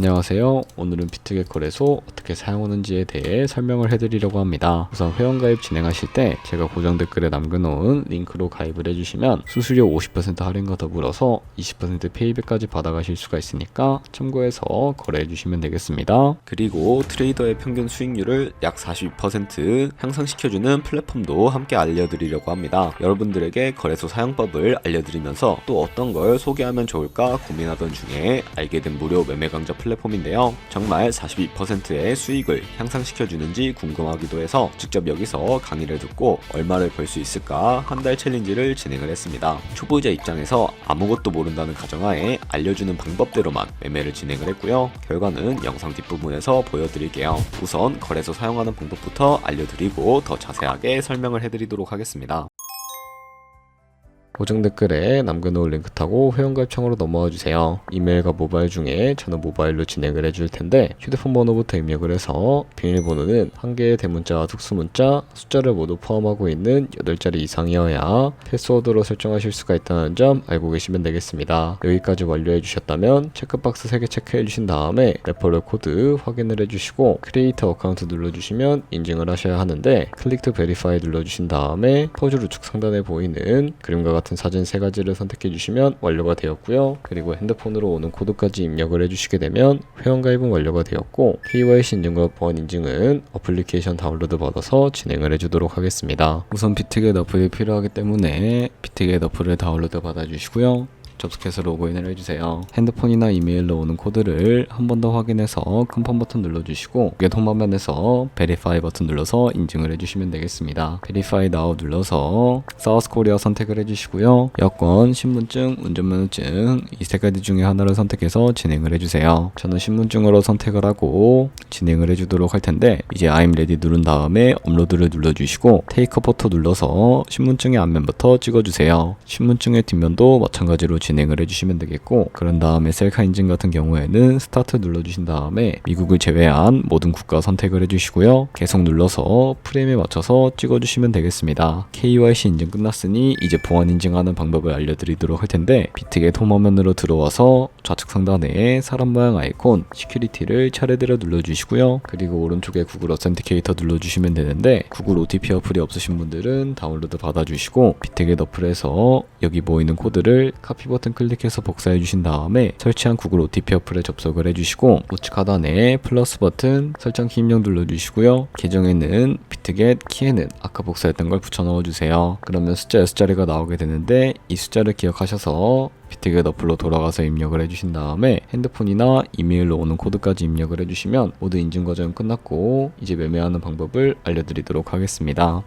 안녕하세요. 오늘은 비트겟 거래소 어떻게 사용하는지에 대해 설명을 해드리려고 합니다. 우선 회원가입 진행하실 때 제가 고정 댓글에 남겨놓은 링크로 가입을 해주시면 수수료 50% 할인과 더불어서 20% 페이백까지 받아가실 수가 있으니까 참고해서 거래해주시면 되겠습니다. 그리고 트레이더의 평균 수익률을 약 42% 향상시켜주는 플랫폼도 함께 알려드리려고 합니다. 여러분들에게 거래소 사용법을 알려드리면서 또 어떤 걸 소개하면 좋을까 고민하던 중에 알게 된 무료 매매 강좌 플랫폼인데요. 정말 42%의 수익을 향상시켜주는지 궁금하기도 해서 직접 여기서 강의를 듣고 얼마를 벌 수 있을까 한 달 챌린지를 진행을 했습니다. 초보자 입장에서 아무것도 모른다는 가정하에 알려주는 방법대로만 매매를 진행을 했고요. 결과는 영상 뒷부분에서 보여드릴게요. 우선 거래소 사용하는 방법부터 알려드리고 더 자세하게 설명을 해드리도록 하겠습니다. 고정 댓글에 남겨놓을 링크 타고 회원가입창으로 넘어와 주세요. 이메일과 모바일 중에 저는 모바일로 진행을 해줄 텐데 휴대폰 번호부터 입력을 해서 비밀번호는 한 개의 대문자와 특수문자, 숫자를 모두 포함하고 있는 8자리 이상이어야 패스워드로 설정하실 수가 있다는 점 알고 계시면 되겠습니다. 여기까지 완료해 주셨다면 체크박스 3개 체크해 주신 다음에 레퍼럴 코드 확인을 해주시고 크리에이터 어카운트 눌러주시면 인증을 하셔야 하는데 클릭 투 베리파이 눌러주신 다음에 퍼즐 우측 상단에 보이는 그림과 같은 사진 3가지를 선택해 주시면 완료가 되었고요. 그리고 핸드폰으로 오는 코드까지 입력을 해주시게 되면 회원가입은 완료가 되었고 KYC 인증과 보안 인증은 어플리케이션 다운로드 받아서 진행을 해주도록 하겠습니다. 우선 비트겟 어플이 필요하기 때문에 비트겟 어플을 다운로드 받아주시고요. 접속해서 로그인을 해주세요. 핸드폰이나 이메일로 오는 코드를 한 번 더 확인해서 컨펌 버튼 눌러주시고 홈 화면에서 베리파이 버튼 눌러서 인증을 해주시면 되겠습니다. 베리파이 나우 눌러서 사우스 코리아 선택을 해주시고요. 여권, 신분증, 운전면허증 이 3가지 중에 하나를 선택해서 진행을 해주세요. 저는 신분증으로 선택을 하고 진행을 해주도록 할 텐데 이제 I'm ready 누른 다음에 업로드를 눌러주시고 테이크 포토 눌러서 신분증의 앞면부터 찍어주세요. 신분증의 뒷면도 마찬가지로 진행을 해주시면 되겠고 그런 다음에 셀카 인증 같은 경우에는 스타트 눌러주신 다음에 미국을 제외한 모든 국가 선택을 해주시고요. 계속 눌러서 프레임에 맞춰서 찍어주시면 되겠습니다. KYC 인증 끝났으니 이제 보안 인증하는 방법을 알려드리도록 할 텐데 비트겟 홈 화면으로 들어와서 좌측 상단에 사람 모양 아이콘 시큐리티를 차례대로 눌러주시고요. 그리고 오른쪽에 구글 어센티케이터 눌러주시면 되는데 구글 OTP 어플이 없으신 분들은 다운로드 받아주시고 비트겟 어플에서 여기 보이는 코드를 카피 버튼 클릭해서 복사해 주신 다음에 설치한 구글 OTP 어플에 접속을 해주시고 우측 하단에 플러스 버튼 설정키 입력 눌러주시고요. 계정에는 비트겟, 키에는 아까 복사했던 걸 붙여 넣어주세요. 그러면 숫자 6자리가 나오게 되는데 이 숫자를 기억하셔서 비트겟 어플로 돌아가서 입력을 해주신 다음에 핸드폰이나 이메일로 오는 코드까지 입력을 해주시면 모두 인증 과정은 끝났고 이제 매매하는 방법을 알려드리도록 하겠습니다.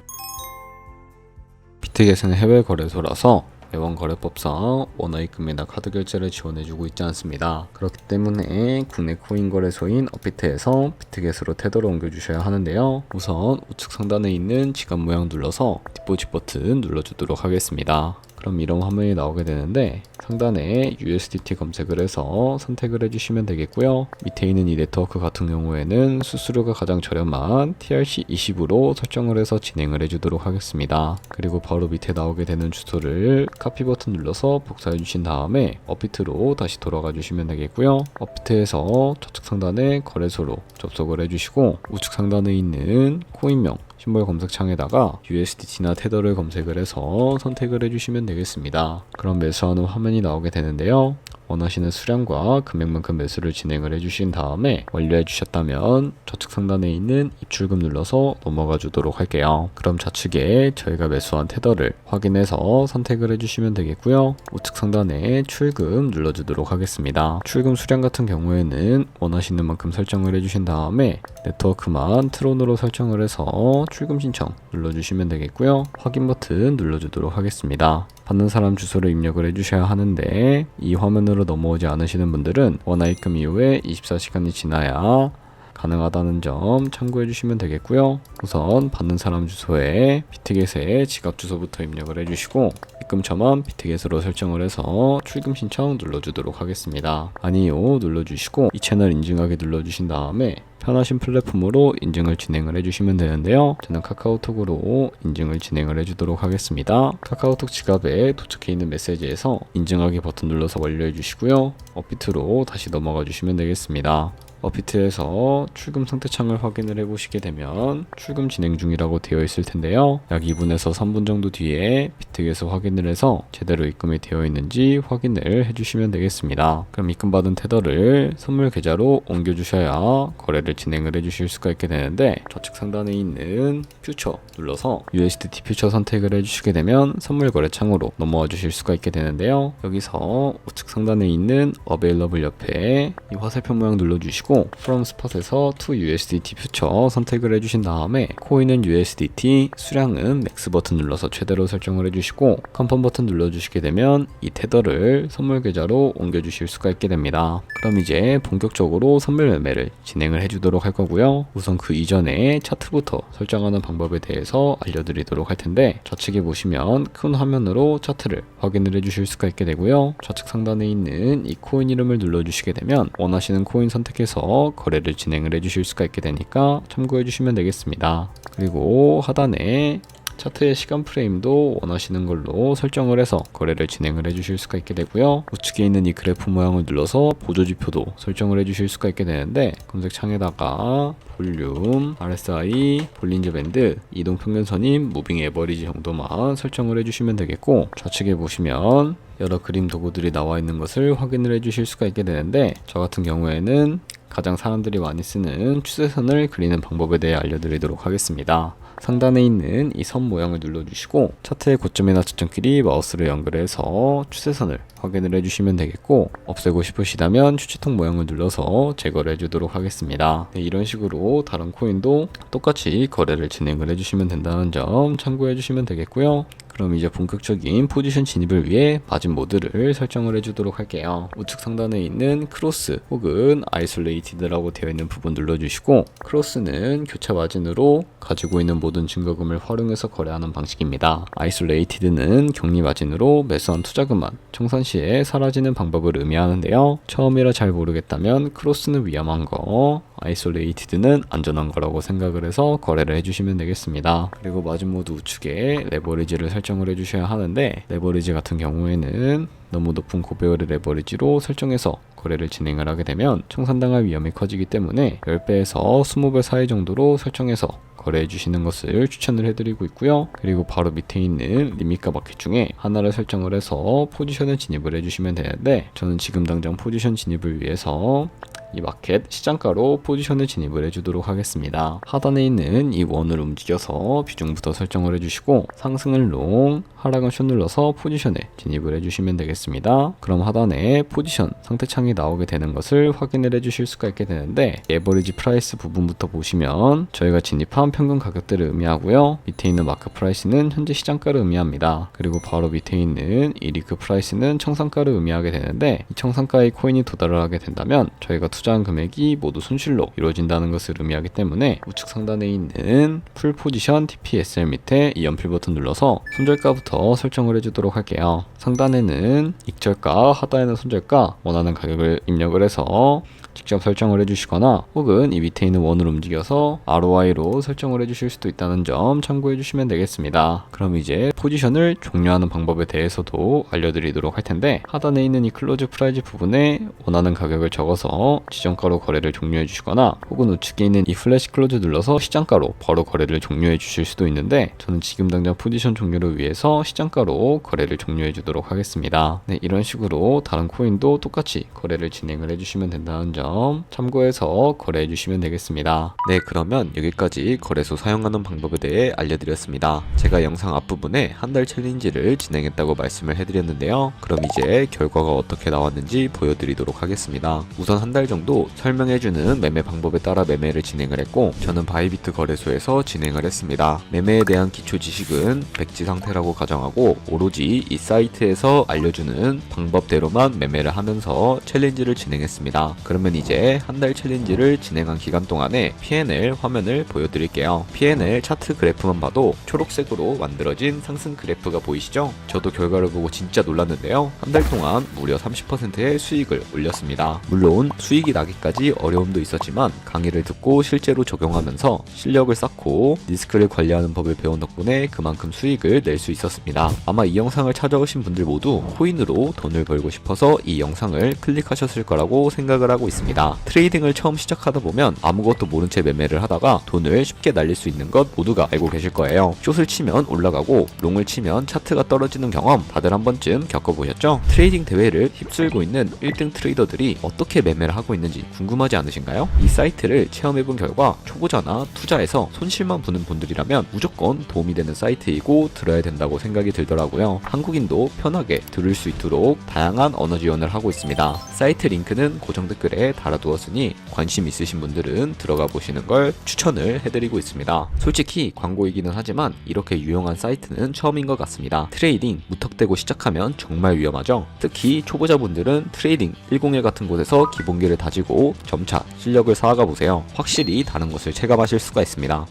비트겟은 해외 거래소라서 매번 거래법상 원화입금이나 카드 결제를 지원해주고 있지 않습니다. 그렇기 때문에 국내 코인 거래소인 업비트에서 비트겟으로 테더를 옮겨주셔야 하는데요. 우선 우측 상단에 있는 지갑 모양 눌러서 디포짓 버튼 눌러주도록 하겠습니다. 그럼 이런 화면이 나오게 되는데 상단에 USDT 검색을 해서 선택을 해주시면 되겠고요. 밑에 있는 이 네트워크 같은 경우에는 수수료가 가장 저렴한 TRC20으로 설정을 해서 진행을 해주도록 하겠습니다. 그리고 바로 밑에 나오게 되는 주소를 카피 버튼 눌러서 복사해 주신 다음에 업비트로 다시 돌아가 주시면 되겠고요. 업비트에서 좌측 상단에 거래소로 접속을 해주시고 우측 상단에 있는 코인명 심벌 검색창에다가 USDT나 테더를 검색을 해서 선택을 해주시면 되겠습니다. 그럼 매수하는 화면이 나오게 되는데요. 원하시는 수량과 금액만큼 매수를 진행을 해주신 다음에 완료해 주셨다면 좌측 상단에 있는 입출금 눌러서 넘어가 주도록 할게요. 그럼 좌측에 저희가 매수한 테더를 확인해서 선택을 해주시면 되겠고요. 우측 상단에 출금 눌러주도록 하겠습니다. 출금 수량 같은 경우에는 원하시는 만큼 설정을 해주신 다음에 네트워크만 트론으로 설정을 해서 출금 신청 눌러주시면 되겠고요. 확인 버튼 눌러주도록 하겠습니다. 받는 사람 주소를 입력을 해주셔야 하는데 이 화면으로 넘어오지 않으시는 분들은 원화입금 이후에 24시간이 지나야 가능하다는 점 참고해 주시면 되겠고요. 우선 받는 사람 주소에 비트겟의 지갑 주소부터 입력을 해주시고 입금처만 비트겟으로 설정을 해서 출금 신청 눌러주도록 하겠습니다. 아니요 눌러주시고 이 채널 인증하기 눌러주신 다음에 편하신 플랫폼으로 인증을 진행을 해주시면 되는데요. 저는 카카오톡으로 인증을 진행을 해주도록 하겠습니다. 카카오톡 지갑에 도착해 있는 메시지에서 인증하기 버튼 눌러서 완료해 주시고요. 업비트로 다시 넘어가 주시면 되겠습니다. 업비트에서 출금 상태 창을 확인을 해보시게 되면 출금 진행 중이라고 되어 있을 텐데요. 약 2분에서 3분 정도 뒤에 비트에서 확인을 해서 제대로 입금이 되어 있는지 확인을 해주시면 되겠습니다. 그럼 입금받은 테더를 선물 계좌로 옮겨주셔야 거래를 진행을 해주실 수가 있게 되는데, 좌측 상단에 있는 퓨처 눌러서 USDT 퓨처 선택을 해주시게 되면 선물 거래 창으로 넘어와 주실 수가 있게 되는데요. 여기서 우측 상단에 있는 Available 옆에 이 화살표 모양 눌러주시고 From Spot에서 To USDT 퓨처 선택을 해주신 다음에 코인은 USDT, 수량은 맥스 버튼 눌러서 최대로 설정을 해주시고 컨펌 버튼 눌러주시게 되면 이 테더를 선물 계좌로 옮겨주실 수가 있게 됩니다. 그럼 이제 본격적으로 선물 매매를 진행을 해주도록 할 거고요. 우선 그 이전에 차트부터 설정하는 방법에 대해서 알려드리도록 할 텐데, 좌측에 보시면 큰 화면으로 차트를 확인을 해주실 수가 있게 되고요. 좌측 상단에 있는 이 코인 이름을 눌러주시게 되면 원하시는 코인 선택해서 거래를 진행을 해주실 수가 있게 되니까 참고해 주시면 되겠습니다. 그리고 하단에 차트의 시간 프레임도 원하시는 걸로 설정을 해서 거래를 진행을 해주실 수가 있게 되고요. 우측에 있는 이 그래프 모양을 눌러서 보조지표도 설정을 해주실 수가 있게 되는데, 검색창에다가 볼륨, RSI, 볼린저 밴드, 이동 평균선인 무빙 에버리지 정도만 설정을 해주시면 되겠고, 좌측에 보시면 여러 그림 도구들이 나와 있는 것을 확인을 해주실 수가 있게 되는데, 저 같은 경우에는 가장 사람들이 많이 쓰는 추세선을 그리는 방법에 대해 알려드리도록 하겠습니다. 상단에 있는 이 선 모양을 눌러주시고 차트의 고점이나 저점끼리 마우스를 연결해서 추세선을 확인을 해주시면 되겠고, 없애고 싶으시다면 추치통 모양을 눌러서 제거를 해주도록 하겠습니다. 네, 이런 식으로 다른 코인도 똑같이 거래를 진행을 해주시면 된다는 점 참고해 주시면 되겠고요. 그럼 이제 본격적인 포지션 진입을 위해 마진 모드를 설정을 해주도록 할게요. 우측 상단에 있는 크로스 혹은 아이솔레이티드라고 되어 있는 부분 눌러주시고, 크로스는 교차 마진으로 가지고 있는 모든 증거금을 활용해서 거래하는 방식입니다. 아이솔레이티드는 격리 마진으로 매수한 투자금만 청산 시에 사라지는 방법을 의미하는데요. 처음이라 잘 모르겠다면 크로스는 위험한 거, 아이솔레이티드는 안전한 거라고 생각을 해서 거래를 해주시면 되겠습니다. 그리고 마진 모드 우측에 레버리지를 설정을 해주셔야 하는데, 레버리지 같은 경우에는 너무 높은 고배율의 레버리지로 설정해서 거래를 진행을 하게 되면 청산당할 위험이 커지기 때문에 10배에서 20배 사이 정도로 설정해서 거래해 주시는 것을 추천을 해드리고 있고요. 그리고 바로 밑에 있는 리밋과 마켓 중에 하나를 설정을 해서 포지션에 진입을 해주시면 되는데, 저는 지금 당장 포지션 진입을 위해서 이 마켓 시장가로 포지션에 진입을 해주도록 하겠습니다. 하단에 있는 이 원을 움직여서 비중부터 설정을 해주시고, 상승을 롱, 하락은 숏 눌러서 포지션에 진입을 해주시면 되겠습니다. 그럼 하단에 포지션 상태창이 나오게 되는 것을 확인을 해주실 수가 있게 되는데, 에버리지 프라이스 부분부터 보시면 저희가 진입한 평균 가격대를 의미하고요. 밑에 있는 마크 프라이스는 현재 시장가를 의미합니다. 그리고 바로 밑에 있는 이 리크 프라이스는 청산가를 의미하게 되는데, 이 청산가의 코인이 도달을 하게 된다면 저희가 투자한 금액이 모두 손실로 이루어진다는 것을 의미하기 때문에 우측 상단에 있는 풀 포지션 TPSL 밑에 이 연필 버튼 눌러서 손절가부터 설정을 해주도록 할게요. 상단에는 익절가, 하단에는 손절가, 원하는 가격을 입력을 해서 직접 설정을 해주시거나 혹은 이 밑에 있는 원을 움직여서 ROI로 설정을 해주실 수도 있다는 점 참고해 주시면 되겠습니다. 그럼 이제 포지션을 종료하는 방법에 대해서도 알려드리도록 할 텐데, 하단에 있는 이 클로즈 프라이즈 부분에 원하는 가격을 적어서 지정가로 거래를 종료해 주시거나, 혹은 우측에 있는 이 플래시 클로즈 눌러서 시장가로 바로 거래를 종료해 주실 수도 있는데, 저는 지금 당장 포지션 종료를 위해서 시장가로 거래를 종료해 주도록 하겠습니다. 네, 이런 식으로 다른 코인도 똑같이 거래를 진행을 해주시면 된다는 점 참고해서 거래해 주시면 되겠습니다. 네, 그러면 여기까지 거래소 사용하는 방법에 대해 알려드렸습니다. 제가 영상 앞부분에 한 달 챌린지를 진행했다고 말씀을 해드렸는데요. 그럼 이제 결과가 어떻게 나왔는지 보여드리도록 하겠습니다. 우선 한 달 정도 설명해주는 매매 방법에 따라 매매를 진행을 했고, 저는 바이비트 거래소에서 진행을 했습니다. 매매에 대한 기초 지식은 백지 상태라고 가정하고 오로지 이 사이트에서 알려주는 방법대로만 매매를 하면서 챌린지를 진행했습니다. 그러면 이제 한 달 챌린지를 진행한 기간 동안에 P&L 화면을 보여드릴게요. P&L 차트 그래프만 봐도 초록색으로 만들어진 상승 그래프가 보이시죠? 저도 결과를 보고 진짜 놀랐는데요. 한 달 동안 무려 30%의 수익을 올렸습니다. 물론 수익이 수익이 나기까지 어려움도 있었지만 강의를 듣고 실제로 적용하면서 실력을 쌓고 리스크를 관리하는 법을 배운 덕분에 그만큼 수익을 낼 수 있었습니다. 아마 이 영상을 찾아오신 분들 모두 코인으로 돈을 벌고 싶어서 이 영상을 클릭하셨을 거라고 생각을 하고 있습니다. 트레이딩을 처음 시작하다 보면 아무것도 모른 채 매매를 하다가 돈을 쉽게 날릴 수 있는 것 모두가 알고 계실 거예요. 숏을 치면 올라가고 롱을 치면 차트가 떨어지는 경험 다들 한 번쯤 겪어보셨죠? 트레이딩 대회를 휩쓸고 있는 1등 트레이더들이 어떻게 매매를 하고 있는지 궁금하지 않으신가요? 이 사이트를 체험해본 결과 초보자나 투자에서 손실만 보는 분들이라면 무조건 도움이 되는 사이트이고 들어야 된다고 생각이 들더라고요. 한국인도 편하게 들을 수 있도록 다양한 언어 지원을 하고 있습니다. 사이트 링크는 고정 댓글에 달아두었으니 관심 있으신 분들은 들어가 보시는 걸 추천을 해드리고 있습니다. 솔직히 광고이기는 하지만 이렇게 유용한 사이트는 처음인 것 같습니다. 트레이딩 무턱대고 시작하면 정말 위험하죠. 특히 초보자분들은 트레이딩 101 같은 곳에서 기본기를 다지고 점차 실력을 쌓아가 보세요. 확실히 다른 것을 체감하실 수가 있습니다.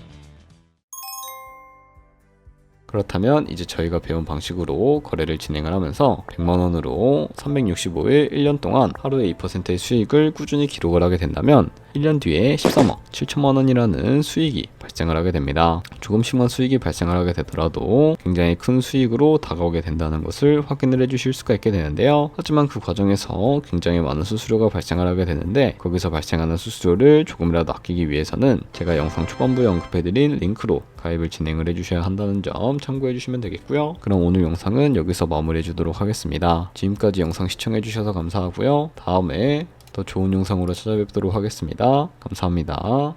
그렇다면 이제 저희가 배운 방식으로 거래를 진행을 하면서 100만원으로 365일 1년 동안 하루에 2%의 수익을 꾸준히 기록을 하게 된다면 1년 뒤에 13억 7천만원이라는 수익이 발생을 하게 됩니다. 조금씩만 수익이 발생을 하게 되더라도 굉장히 큰 수익으로 다가오게 된다는 것을 확인을 해주실 수가 있게 되는데요. 하지만 그 과정에서 굉장히 많은 수수료가 발생을 하게 되는데 거기서 발생하는 수수료를 조금이라도 아끼기 위해서는 제가 영상 초반부에 언급해드린 링크로 가입을 진행을 해주셔야 한다는 점 참고해주시면 되겠고요. 그럼 오늘 영상은 여기서 마무리해주도록 하겠습니다. 지금까지 영상 시청해주셔서 감사하고요. 다음에 더 좋은 영상으로 찾아뵙도록 하겠습니다. 감사합니다.